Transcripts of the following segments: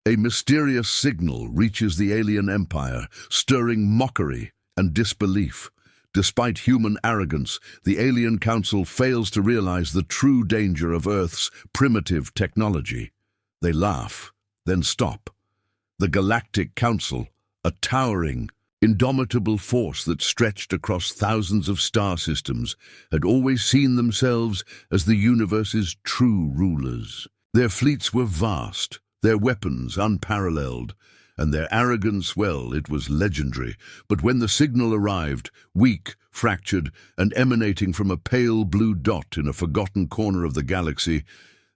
A mysterious signal reaches the alien empire, stirring mockery and disbelief. Despite human arrogance, the alien council fails to realize the true danger of Earth's primitive technology. They laugh, then stop. The Galactic Council, a towering, indomitable force that stretched across thousands of star systems, had always seen themselves as the universe's true rulers. Their fleets were vast, their weapons unparalleled, and their arrogance, well, it was legendary. But when the signal arrived, weak, fractured, and emanating from a pale blue dot in a forgotten corner of the galaxy,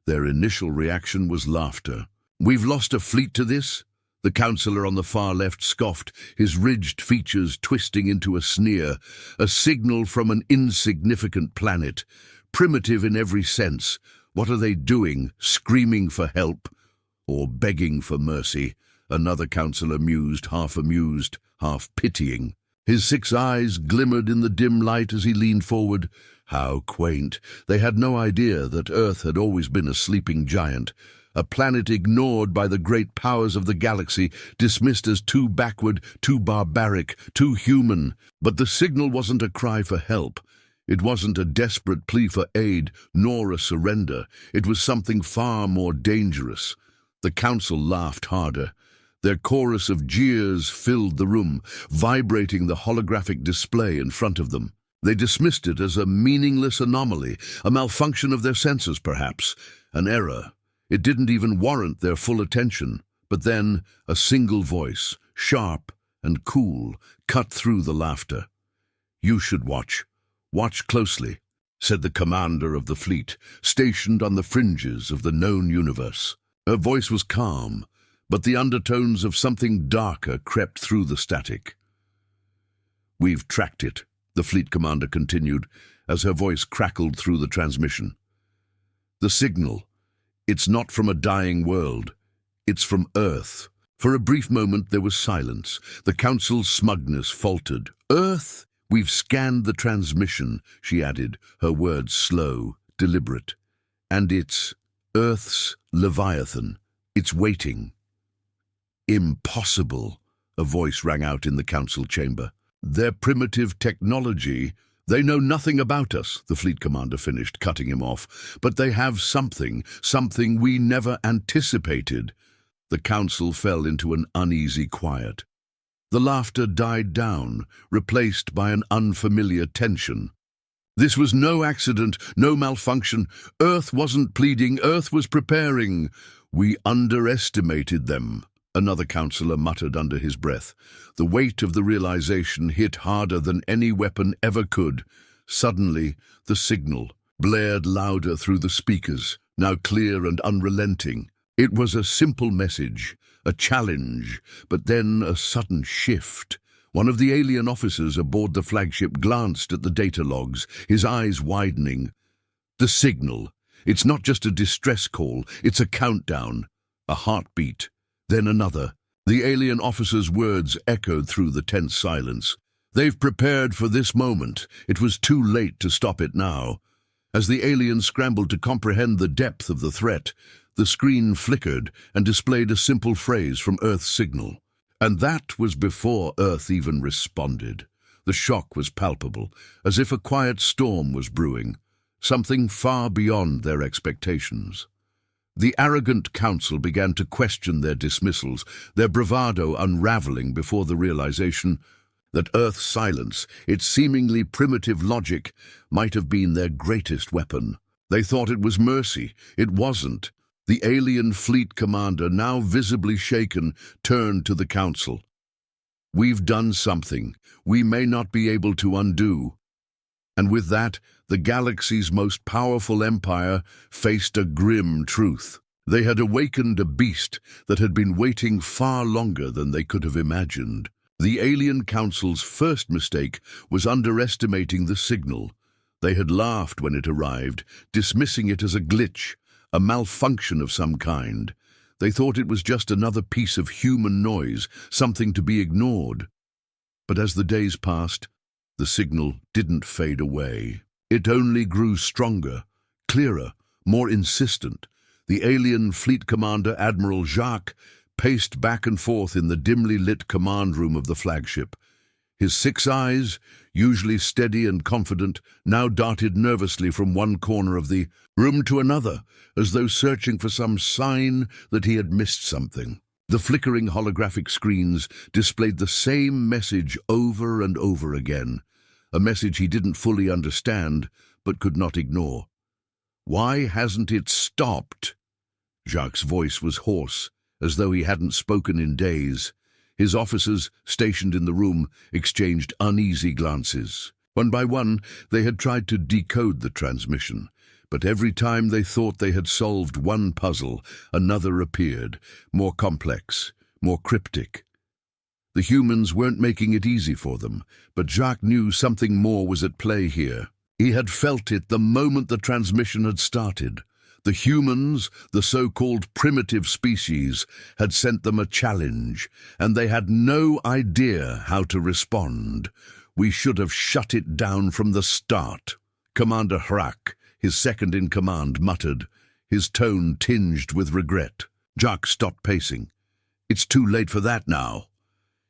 their initial reaction was laughter. "We've lost a fleet to this?" The councillor on the far left scoffed, his ridged features twisting into a sneer. "A signal from an insignificant planet, primitive in every sense. What are they doing, screaming for help? Or begging for mercy?" Another councillor mused, half pitying. His 6 eyes glimmered in the dim light as he leaned forward. How quaint! They had no idea that Earth had always been a sleeping giant, a planet ignored by the great powers of the galaxy, dismissed as too backward, too barbaric, too human. But the signal wasn't a cry for help. It wasn't a desperate plea for aid, nor a surrender. It was something far more dangerous. The council laughed harder. Their chorus of jeers filled the room, vibrating the holographic display in front of them. They dismissed it as a meaningless anomaly, a malfunction of their senses perhaps, an error. It didn't even warrant their full attention. But then a single voice, sharp and cool, cut through the laughter. "You should watch. Watch closely," said the commander of the fleet, stationed on the fringes of the known universe. Her voice was calm, but the undertones of something darker crept through the static. "We've tracked it," the fleet commander continued, as her voice crackled through the transmission. "The signal. It's not from a dying world. It's from Earth." For a brief moment there was silence. The council's smugness faltered. "Earth? We've scanned the transmission," she added, her words slow, deliberate. "And it's Earth's Leviathan. It's waiting." "Impossible," a voice rang out in the council chamber. "Their primitive technology. They know nothing about us," the fleet commander finished, cutting him off. "But they have something we never anticipated." The council fell into an uneasy quiet. The laughter died down, replaced by an unfamiliar tension. This was no accident, no malfunction. Earth wasn't pleading, Earth was preparing. "We underestimated them," another councillor muttered under his breath. The weight of the realization hit harder than any weapon ever could. Suddenly, the signal blared louder through the speakers, now clear and unrelenting. It was a simple message, a challenge, but then a sudden shift. One of the alien officers aboard the flagship glanced at the data logs, his eyes widening. The signal. It's not just a distress call, it's a countdown, a heartbeat, then another. The alien officer's words echoed through the tense silence. They've prepared for this moment. It was too late to stop it now. As the aliens scrambled to comprehend the depth of the threat, the screen flickered and displayed a simple phrase from Earth's signal. And that was before Earth even responded. The shock was palpable, as if a quiet storm was brewing, something far beyond their expectations. The arrogant council began to question their dismissals, their bravado unraveling before the realization that Earth's silence, its seemingly primitive logic, might have been their greatest weapon. They thought it was mercy. It wasn't. The alien fleet commander, now visibly shaken, turned to the council. "We've done something we may not be able to undo." And with that, the galaxy's most powerful empire faced a grim truth. They had awakened a beast that had been waiting far longer than they could have imagined. The alien council's first mistake was underestimating the signal. They had laughed when it arrived, dismissing it as a glitch, a malfunction of some kind. They thought it was just another piece of human noise, something to be ignored. But as the days passed, the signal didn't fade away. It only grew stronger, clearer, more insistent. The alien fleet commander, Admiral Jacques, paced back and forth in the dimly lit command room of the flagship. His 6 eyes, usually steady and confident, now darted nervously from one corner of the room to another, as though searching for some sign that he had missed something. The flickering holographic screens displayed the same message over and over again, a message he didn't fully understand but could not ignore. "Why hasn't it stopped?" Jacques' voice was hoarse, as though he hadn't spoken in days. His officers, stationed in the room, exchanged uneasy glances. One by one, they had tried to decode the transmission, but every time they thought they had solved one puzzle, another appeared, more complex, more cryptic. The humans weren't making it easy for them, but Jacques knew something more was at play here. He had felt it the moment the transmission had started. The humans, the so-called primitive species, had sent them a challenge, and they had no idea how to respond. "We should have shut it down from the start," Commander Hrak, his second-in-command, muttered, his tone tinged with regret. Jacques stopped pacing. "It's too late for that now."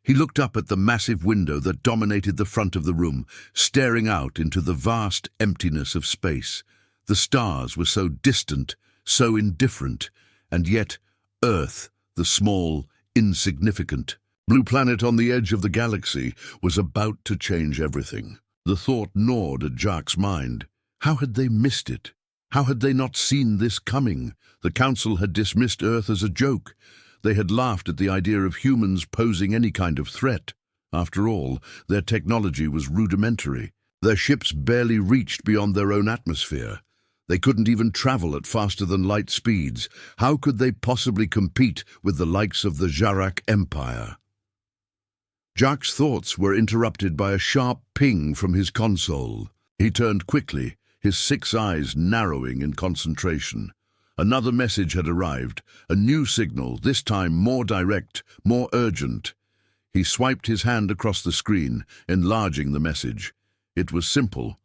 He looked up at the massive window that dominated the front of the room, staring out into the vast emptiness of space. The stars were so distant, so indifferent, and yet Earth, the small, insignificant, blue planet on the edge of the galaxy, was about to change everything. The thought gnawed at Jacques' mind. How had they missed it? How had they not seen this coming? The Council had dismissed Earth as a joke. They had laughed at the idea of humans posing any kind of threat. After all, their technology was rudimentary. Their ships barely reached beyond their own atmosphere. They couldn't even travel at faster-than-light speeds. How could they possibly compete with the likes of the Jarak Empire? Jacques' thoughts were interrupted by a sharp ping from his console. He turned quickly, his 6 eyes narrowing in concentration. Another message had arrived, a new signal, this time more direct, more urgent. He swiped his hand across the screen, enlarging the message. It was simple,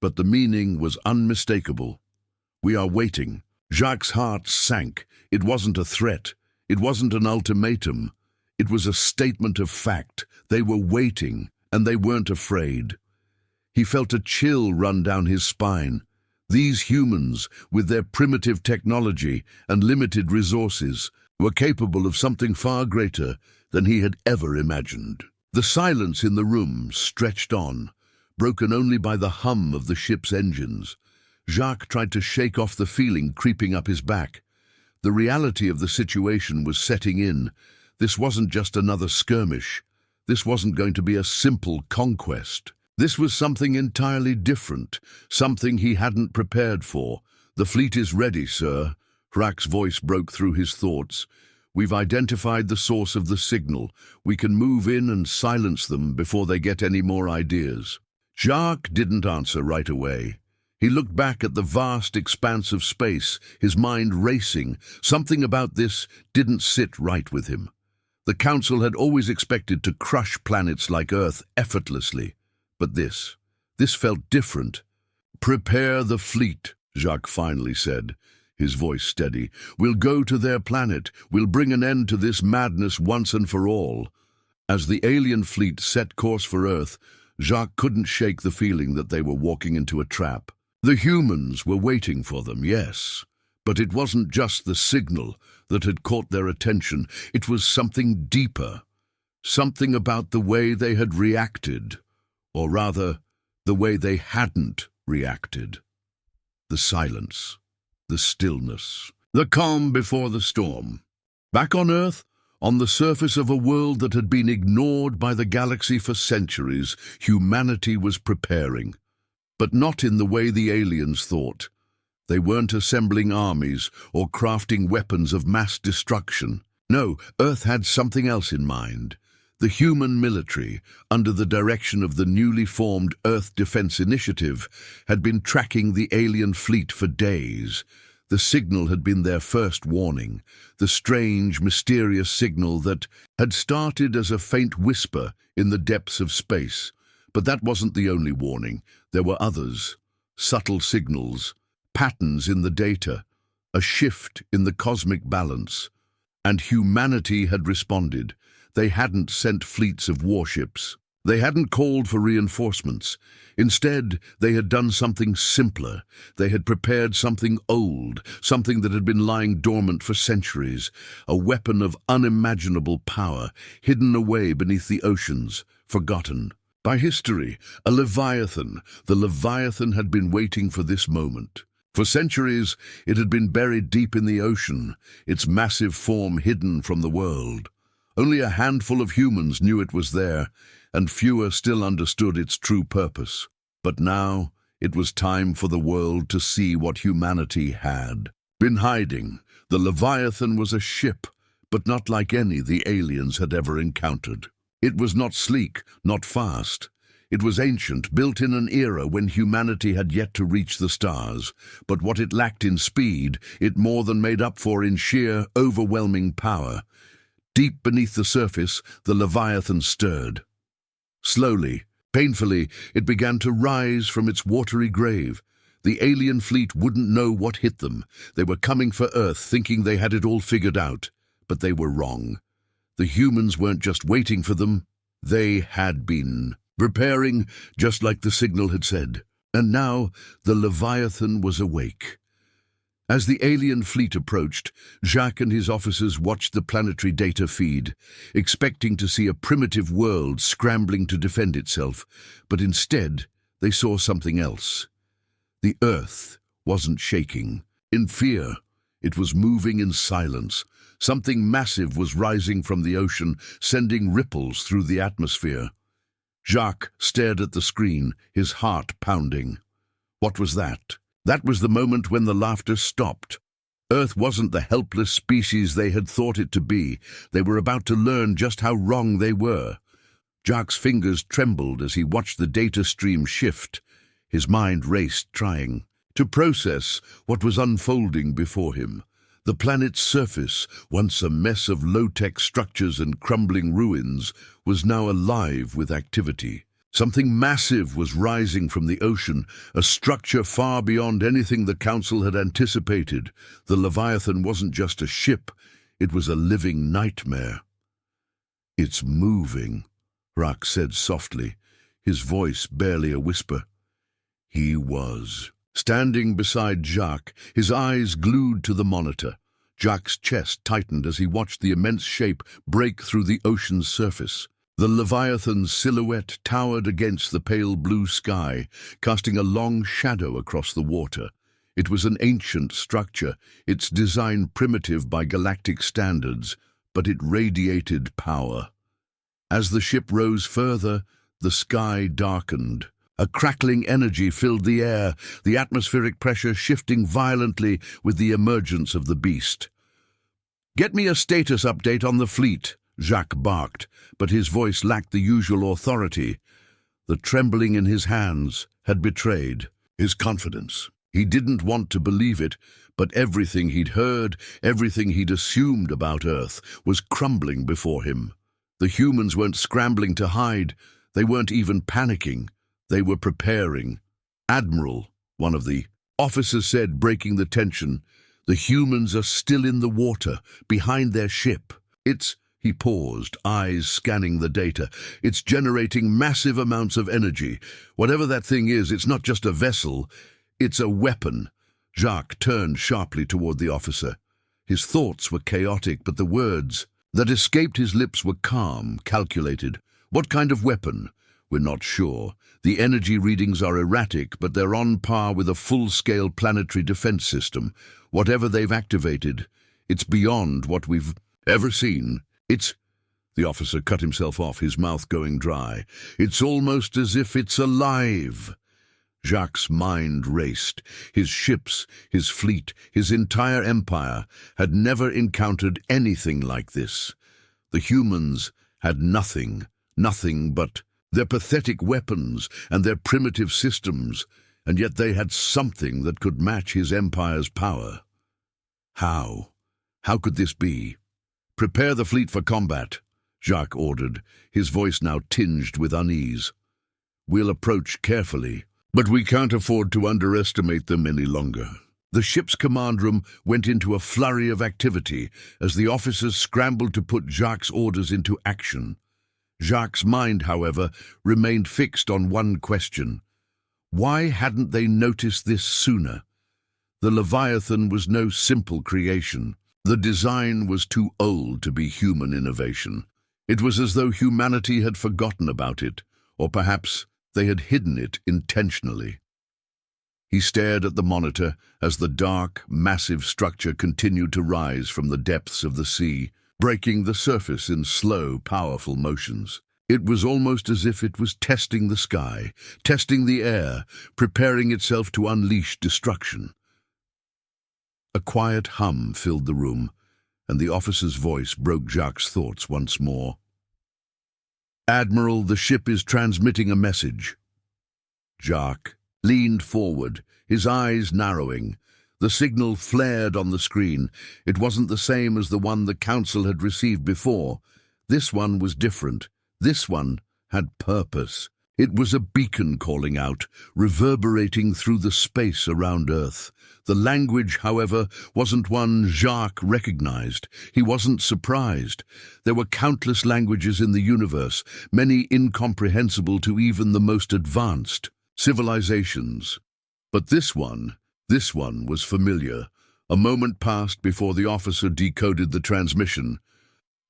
but the meaning was unmistakable. "We are waiting." Jacques' heart sank. It wasn't a threat. It wasn't an ultimatum. It was a statement of fact. They were waiting, and they weren't afraid. He felt a chill run down his spine. These humans, with their primitive technology and limited resources, were capable of something far greater than he had ever imagined. The silence in the room stretched on, broken only by the hum of the ship's engines. Jacques tried to shake off the feeling creeping up his back. The reality of the situation was setting in. This wasn't just another skirmish. This wasn't going to be a simple conquest. This was something entirely different, something he hadn't prepared for. "The fleet is ready, sir." Hrak's voice broke through his thoughts. "We've identified the source of the signal. We can move in and silence them before they get any more ideas." Jacques didn't answer right away. He looked back at the vast expanse of space, his mind racing. Something about this didn't sit right with him. The Council had always expected to crush planets like Earth effortlessly. But this felt different. "Prepare the fleet," Jacques finally said, his voice steady. "We'll go to their planet. We'll bring an end to this madness once and for all." As the alien fleet set course for Earth, Jacques couldn't shake the feeling that they were walking into a trap. The humans were waiting for them, yes, but it wasn't just the signal that had caught their attention. It was something deeper, something about the way they had reacted, or rather, the way they hadn't reacted. The silence, the stillness, the calm before the storm. Back on Earth, on the surface of a world that had been ignored by the galaxy for centuries, humanity was preparing. But not in the way the aliens thought. They weren't assembling armies or crafting weapons of mass destruction. No, Earth had something else in mind. The human military, under the direction of the newly formed Earth Defense Initiative, had been tracking the alien fleet for days. The signal had been their first warning, the strange, mysterious signal that had started as a faint whisper in the depths of space. But that wasn't the only warning. There were others, subtle signals, patterns in the data, a shift in the cosmic balance. And humanity had responded. They hadn't sent fleets of warships. They hadn't called for reinforcements. Instead, they had done something simpler. They had prepared something old, something that had been lying dormant for centuries, a weapon of unimaginable power, hidden away beneath the oceans, forgotten. By history, a Leviathan. The Leviathan had been waiting for this moment. For centuries, it had been buried deep in the ocean, its massive form hidden from the world. Only a handful of humans knew it was there, and fewer still understood its true purpose. But now, it was time for the world to see what humanity had been hiding. The Leviathan was a ship, but not like any the aliens had ever encountered. It was not sleek, not fast. It was ancient, built in an era when humanity had yet to reach the stars. But what it lacked in speed, it more than made up for in sheer, overwhelming power. Deep beneath the surface, the Leviathan stirred. Slowly, painfully, it began to rise from its watery grave. The alien fleet wouldn't know what hit them. They were coming for Earth, thinking they had it all figured out. But they were wrong. The humans weren't just waiting for them. They had been preparing, just like the signal had said. And now, the Leviathan was awake. As the alien fleet approached, Jacques and his officers watched the planetary data feed, expecting to see a primitive world scrambling to defend itself. But instead, they saw something else. The Earth wasn't shaking. In fear, it was moving in silence. Something massive was rising from the ocean, sending ripples through the atmosphere. Jacques stared at the screen, his heart pounding. What was that? That was the moment when the laughter stopped. Earth wasn't the helpless species they had thought it to be. They were about to learn just how wrong they were. Jacques' fingers trembled as he watched the data stream shift. His mind raced, trying to process what was unfolding before him. The planet's surface, once a mess of low-tech structures and crumbling ruins, was now alive with activity. Something massive was rising from the ocean, a structure far beyond anything the Council had anticipated. The Leviathan wasn't just a ship, it was a living nightmare. "It's moving," Jacques said softly, his voice barely a whisper. He was standing beside Jacques, his eyes glued to the monitor. Jacques' chest tightened as he watched the immense shape break through the ocean's surface. The Leviathan's silhouette towered against the pale blue sky, casting a long shadow across the water. It was an ancient structure, its design primitive by galactic standards, but it radiated power. As the ship rose further, the sky darkened. A crackling energy filled the air, the atmospheric pressure shifting violently with the emergence of the beast. "Get me a status update on the fleet," Jacques barked, but his voice lacked the usual authority. The trembling in his hands had betrayed his confidence. He didn't want to believe it, but everything he'd heard, everything he'd assumed about Earth, was crumbling before him. The humans weren't scrambling to hide, they weren't even panicking. They were preparing. "Admiral," one of the officers said, breaking the tension, "the humans are still in the water, behind their ship. He paused, eyes scanning the data. "It's generating massive amounts of energy. Whatever that thing is, it's not just a vessel, it's a weapon." Jacques turned sharply toward the officer. His thoughts were chaotic, but the words that escaped his lips were calm, calculated. "What kind of weapon?" "We're not sure. The energy readings are erratic, but they're on par with a full-scale planetary defense system. Whatever they've activated, it's beyond what we've ever seen. The officer cut himself off, his mouth going dry. "It's almost as if it's alive." Jacques' mind raced. His ships, his fleet, his entire empire had never encountered anything like this. The humans had nothing but their pathetic weapons and their primitive systems, and yet they had something that could match his empire's power. How? How could this be? "Prepare the fleet for combat," Jacques ordered, his voice now tinged with unease. "We'll approach carefully, but we can't afford to underestimate them any longer." The ship's command room went into a flurry of activity as the officers scrambled to put Jacques' orders into action. Jacques' mind, however, remained fixed on one question. Why hadn't they noticed this sooner? The Leviathan was no simple creation. The design was too old to be human innovation. It was as though humanity had forgotten about it, or perhaps they had hidden it intentionally. He stared at the monitor as the dark, massive structure continued to rise from the depths of the sea, breaking the surface in slow, powerful motions. It was almost as if it was testing the sky, testing the air, preparing itself to unleash destruction. A quiet hum filled the room, and the officer's voice broke Jacques' thoughts once more. "Admiral, the ship is transmitting a message." Jacques leaned forward, his eyes narrowing. The signal flared on the screen. It wasn't the same as the one the Council had received before. This one was different. This one had purpose. It was a beacon calling out, reverberating through the space around Earth. The language, however, wasn't one Jacques recognized. He wasn't surprised. There were countless languages in the universe, many incomprehensible to even the most advanced civilizations. But this one was familiar. A moment passed before the officer decoded the transmission.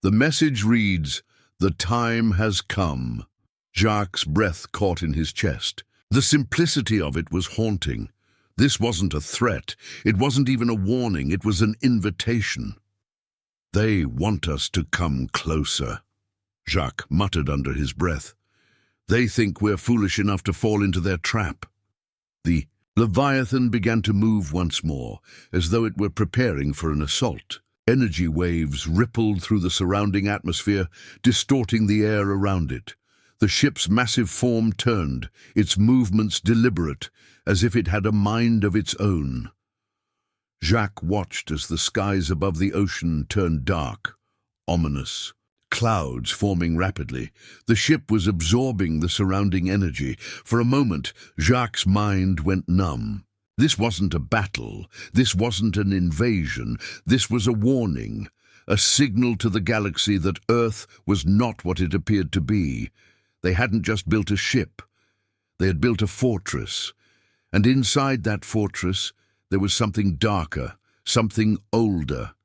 The message reads, "The time has come." Jacques' breath caught in his chest. The simplicity of it was haunting. This wasn't a threat. It wasn't even a warning. It was an invitation. "They want us to come closer," Jacques muttered under his breath. "They think we're foolish enough to fall into their trap." The Leviathan began to move once more, as though it were preparing for an assault. Energy waves rippled through the surrounding atmosphere, distorting the air around it. The ship's massive form turned, its movements deliberate, as if it had a mind of its own. Jacques watched as the skies above the ocean turned dark, ominous. Clouds forming rapidly. The ship was absorbing the surrounding energy. For a moment, Jacques' mind went numb. This wasn't a battle. This wasn't an invasion. This was a warning, a signal to the galaxy that Earth was not what it appeared to be. They hadn't just built a ship. They had built a fortress. And inside that fortress, there was something darker, something older.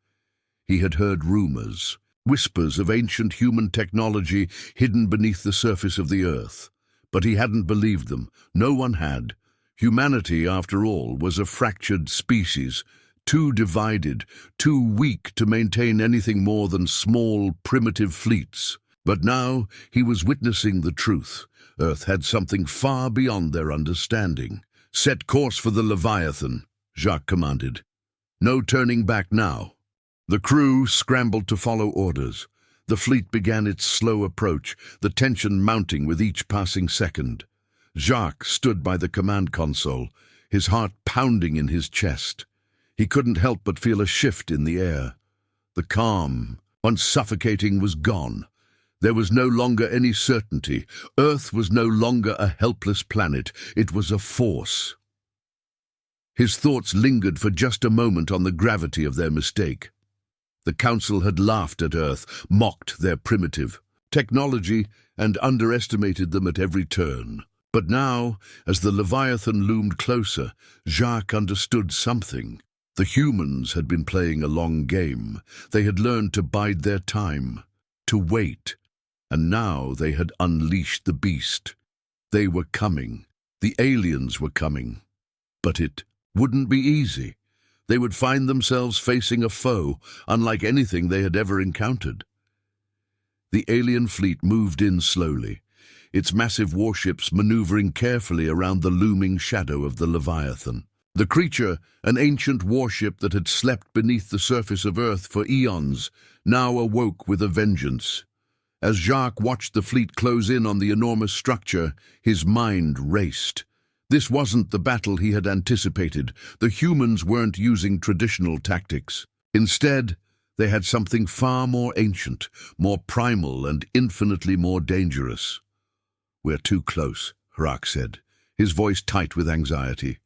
He had heard rumors. Whispers of ancient human technology hidden beneath the surface of the Earth. But he hadn't believed them. No one had. Humanity, after all, was a fractured species, too divided, too weak to maintain anything more than small, primitive fleets. But now he was witnessing the truth. Earth had something far beyond their understanding. "Set course for the Leviathan," Jacques commanded. "No turning back now." The crew scrambled to follow orders. The fleet began its slow approach, the tension mounting with each passing second. Jacques stood by the command console, his heart pounding in his chest. He couldn't help but feel a shift in the air. The calm, once suffocating, was gone. There was no longer any certainty. Earth was no longer a helpless planet. It was a force. His thoughts lingered for just a moment on the gravity of their mistake. The Council had laughed at Earth, mocked their primitive technology, and underestimated them at every turn. But now, as the Leviathan loomed closer, Jacques understood something. The humans had been playing a long game. They had learned to bide their time, to wait. And now they had unleashed the beast. They were coming. The aliens were coming. But it wouldn't be easy. They would find themselves facing a foe unlike anything they had ever encountered. The alien fleet moved in slowly, its massive warships maneuvering carefully around the looming shadow of the Leviathan. The creature, an ancient warship that had slept beneath the surface of Earth for eons, now awoke with a vengeance. As Jacques watched the fleet close in on the enormous structure, his mind raced. This wasn't the battle he had anticipated. The humans weren't using traditional tactics. Instead, they had something far more ancient, more primal, and infinitely more dangerous. "We're too close," Jacques said, his voice tight with anxiety.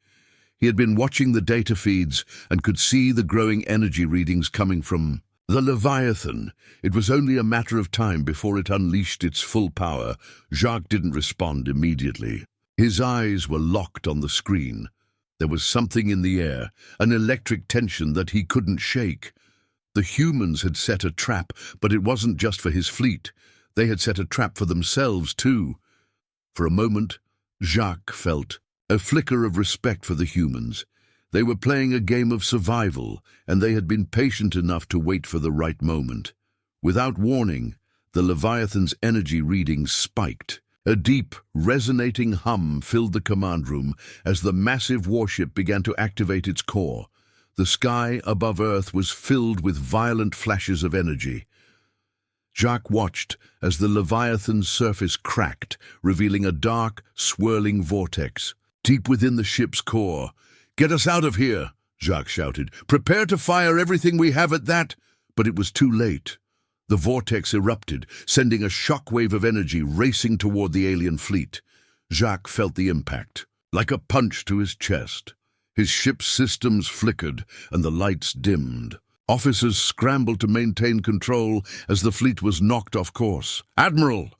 He had been watching the data feeds and could see the growing energy readings coming from the Leviathan. It was only a matter of time before it unleashed its full power. Jacques didn't respond immediately. His eyes were locked on the screen. There was something in the air, an electric tension that he couldn't shake. The humans had set a trap, but it wasn't just for his fleet. They had set a trap for themselves too. For a moment, Jacques felt a flicker of respect for the humans. They were playing a game of survival, and they had been patient enough to wait for the right moment. Without warning, the Leviathan's energy readings spiked. A deep, resonating hum filled the command room as the massive warship began to activate its core. The sky above Earth was filled with violent flashes of energy. Jacques watched as the Leviathan's surface cracked, revealing a dark, swirling vortex. Deep within the ship's core, "Get us out of here!" Jacques shouted. "Prepare to fire everything we have at that!" But it was too late. The vortex erupted, sending a shockwave of energy racing toward the alien fleet. Jacques felt the impact, like a punch to his chest. His ship's systems flickered, and the lights dimmed. Officers scrambled to maintain control as the fleet was knocked off course. "Admiral!"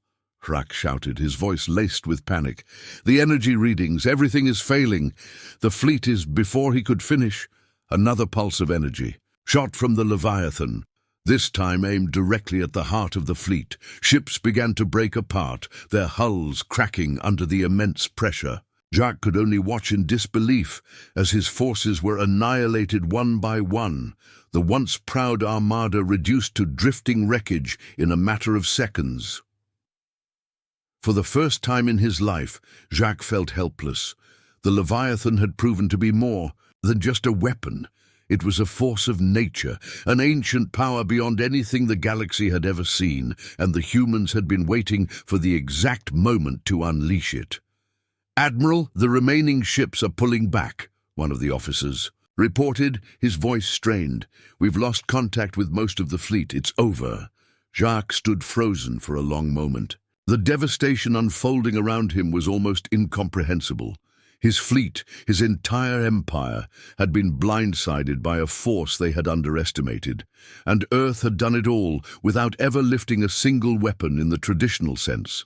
Jacques shouted, his voice laced with panic. "The energy readings, everything is failing. The fleet is..." Before he could finish, another pulse of energy, shot from the Leviathan, this time aimed directly at the heart of the fleet. Ships began to break apart, their hulls cracking under the immense pressure. Jacques could only watch in disbelief as his forces were annihilated one by one, the once proud armada reduced to drifting wreckage in a matter of seconds. For the first time in his life, Jacques felt helpless. The Leviathan had proven to be more than just a weapon. It was a force of nature, an ancient power beyond anything the galaxy had ever seen, and the humans had been waiting for the exact moment to unleash it. "Admiral, the remaining ships are pulling back," one of the officers reported, his voice strained. "We've lost contact with most of the fleet. It's over." Jacques stood frozen for a long moment. The devastation unfolding around him was almost incomprehensible. His fleet, his entire empire, had been blindsided by a force they had underestimated, and Earth had done it all without ever lifting a single weapon in the traditional sense.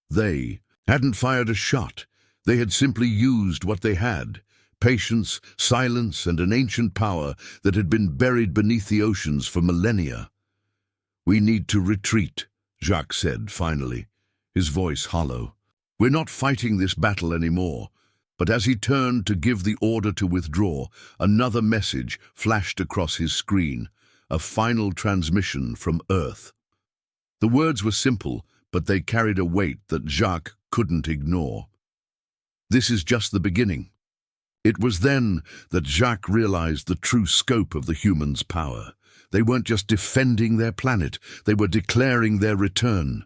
They hadn't fired a shot. They had simply used what they had: patience, silence, and an ancient power that had been buried beneath the oceans for millennia. "We need to retreat," Jacques said finally, his voice hollow. "We're not fighting this battle anymore." But as he turned to give the order to withdraw, another message flashed across his screen, a final transmission from Earth. The words were simple, but they carried a weight that Jacques couldn't ignore. "This is just the beginning." It was then that Jacques realized the true scope of the humans' power. They weren't just defending their planet, they were declaring their return.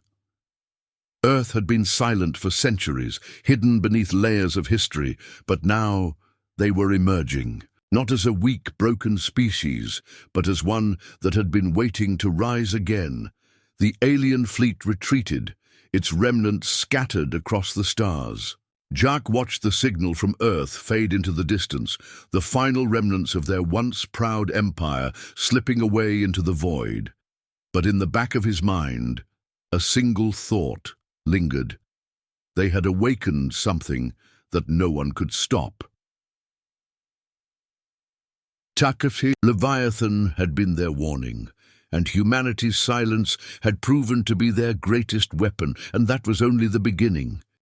Earth had been silent for centuries, hidden beneath layers of history, but now they were emerging, not as a weak, broken species, but as one that had been waiting to rise again. The alien fleet retreated, its remnants scattered across the stars. Jacques watched the signal from Earth fade into the distance, the final remnants of their once proud empire slipping away into the void. But in the back of his mind, a single thought lingered. They had awakened something that no one could stop. Leviathan had been their warning, and humanity's silence had proven to be their greatest weapon, and that was only the beginning.